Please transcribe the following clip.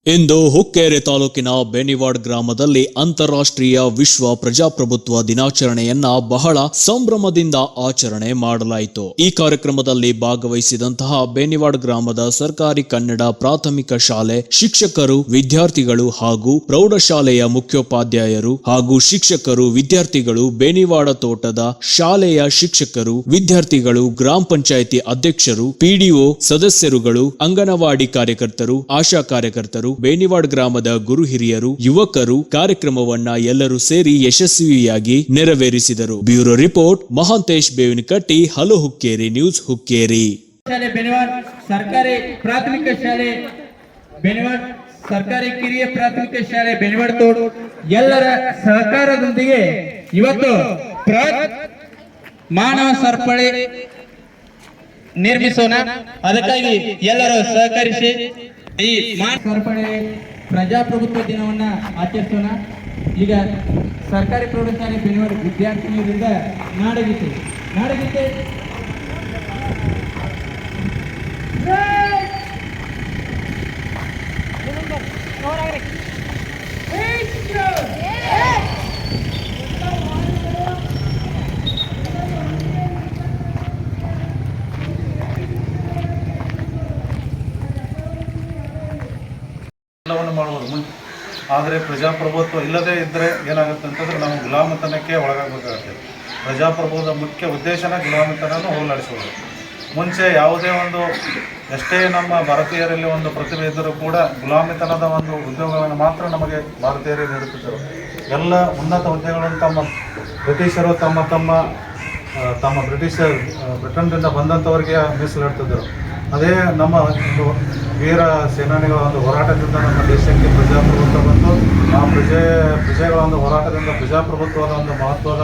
ಇಂದು ಹುಕ್ಕೇರಿ ತಾಲೂಕಿನ ಬೇನಿವಾಡ್ ಗ್ರಾಮದಲ್ಲಿ ಅಂತಾರಾಷ್ಟ್ರೀಯ ವಿಶ್ವ ಪ್ರಜಾಪ್ರಭುತ್ವ ದಿನಾಚರಣೆಯನ್ನ ಬಹಳ ಸಂಭ್ರಮದಿಂದ ಆಚರಣೆ ಮಾಡಲಾಯಿತು. ಈ ಕಾರ್ಯಕ್ರಮದಲ್ಲಿ ಭಾಗವಹಿಸಿದಂತಹ ಬೇನಿವಾಡ್ ಗ್ರಾಮದ ಸರ್ಕಾರಿ ಕನ್ನಡ ಪ್ರಾಥಮಿಕ ಶಾಲೆ ಶಿಕ್ಷಕರು, ವಿದ್ಯಾರ್ಥಿಗಳು ಹಾಗೂ ಪ್ರೌಢಶಾಲೆಯ ಮುಖ್ಯೋಪಾಧ್ಯಾಯರು ಹಾಗೂ ಶಿಕ್ಷಕರು, ವಿದ್ಯಾರ್ಥಿಗಳು, ಬೇನಿವಾಡ ತೋಟದ ಶಾಲೆಯ ಶಿಕ್ಷಕರು, ವಿದ್ಯಾರ್ಥಿಗಳು, ಗ್ರಾಮ ಪಂಚಾಯಿತಿ ಅಧ್ಯಕ್ಷರು, ಪಿಡಿಒ ಸದಸ್ಯರುಗಳು, ಅಂಗನವಾಡಿ ಕಾರ್ಯಕರ್ತರು, ಆಶಾ ಕಾರ್ಯಕರ್ತರು, ಬೇನಿವಾಡ್ ಗ್ರಾಮದ ಗುರು ಹಿರಿಯರು, ಯುವಕರು ಕಾರ್ಯಕ್ರಮವನ್ನ ಎಲ್ಲರೂ ಸೇರಿ ಯಶಸ್ವಿಯಾಗಿ ನೆರವೇರಿಸಿದರು. Bureau report Mahantesh Bevinakatti, hello Hukkeri news, Hukkeri. ಶಾಲೆ ಬೇನಿವಾಡ್ ಸರ್ಕಾರಿ ಪ್ರಾಥಮಿಕ ಶಾಲೆ ಬೇನಿವಾಡ್ ಸರ್ಕಾರಿ ಕಿರಿಯ ಪ್ರಾಥಮಿಕ ಶಾಲೆ ಬೇನಿವಾಡ್ ತೋಟ ಎಲ್ಲರ ಸಹಕಾರದೊಂದಿಗೆ ಇವತ್ತು ಮಾನವ ಸರಪಳಿ ನಿರ್ಮಿಸೋಣ. ಅದಕ್ಕಾಗಿ ಎಲ್ಲರೂ ಸಹಕರಿಸಿ ಈ ಸರಪಳಿ ಪ್ರಜಾಪ್ರಭುತ್ವ ದಿನವನ್ನ ಆಚರಿಸೋಣ. ಈಗ ಸರ್ಕಾರಿ ಪ್ರೌಢಶಾಲೆ ಬೇನಿವಾಡ್ ವಿದ್ಯಾರ್ಥಿನಿಯರಿಂದ ನಾಡಗೀತೆ ಎಲ್ಲವನ್ನು ಮಾಡ್ಬೋದು. ಆದರೆ ಪ್ರಜಾಪ್ರಭುತ್ವ ಇಲ್ಲದೇ ಇದ್ದರೆ ಏನಾಗುತ್ತೆ ಅಂತಂದರೆ ನಾವು ಗುಲಾಮತನಕ್ಕೆ ಒಳಗಾಗಬೇಕಾಗುತ್ತೆ. ಪ್ರಜಾಪ್ರಭುತ್ವದ ಮುಖ್ಯ ಉದ್ದೇಶನ ಗುಲಾಮತನವನ್ನು ಹೋಗಲಾಡಿಸೋದು. ಮುಂಚೆ ಯಾವುದೇ ಒಂದು ಎಷ್ಟೇ ನಮ್ಮ ಭಾರತೀಯರಲ್ಲಿ ಒಂದು ಪ್ರತಿಭೆ ಇದ್ದರೂ ಕೂಡ ಗುಲಾಮಿತನದ ಒಂದು ಉದ್ಯೋಗಗಳನ್ನು ಮಾತ್ರ ನಮಗೆ ಭಾರತೀಯರೇ ನೀಡುತ್ತಿದ್ದರು. ಎಲ್ಲ ಉನ್ನತ ಹುದ್ದೆಗಳನ್ನು ಬ್ರಿಟಿಷರು ತಮ್ಮ ಬ್ರಿಟನ್ನಿಂದ ಬಂದಂಥವರಿಗೆ ಮೀಸಲಿಡ್ತಿದ್ದರು. ಅದೇ ನಮ್ಮ ಒಂದು ವೀರ ಸೇನಾನಿಗಳ ಒಂದು ಹೋರಾಟದಿಂದ ನಮ್ಮ ದೇಶಕ್ಕೆ ಪ್ರಜಾಪ್ರಭುತ್ವ ಬಂತು. ಆ ಪ್ರಜೆಗಳ ಒಂದು ಹೋರಾಟದಿಂದ ಪ್ರಜಾಪ್ರಭುತ್ವದ ಒಂದು ಮಹತ್ವದ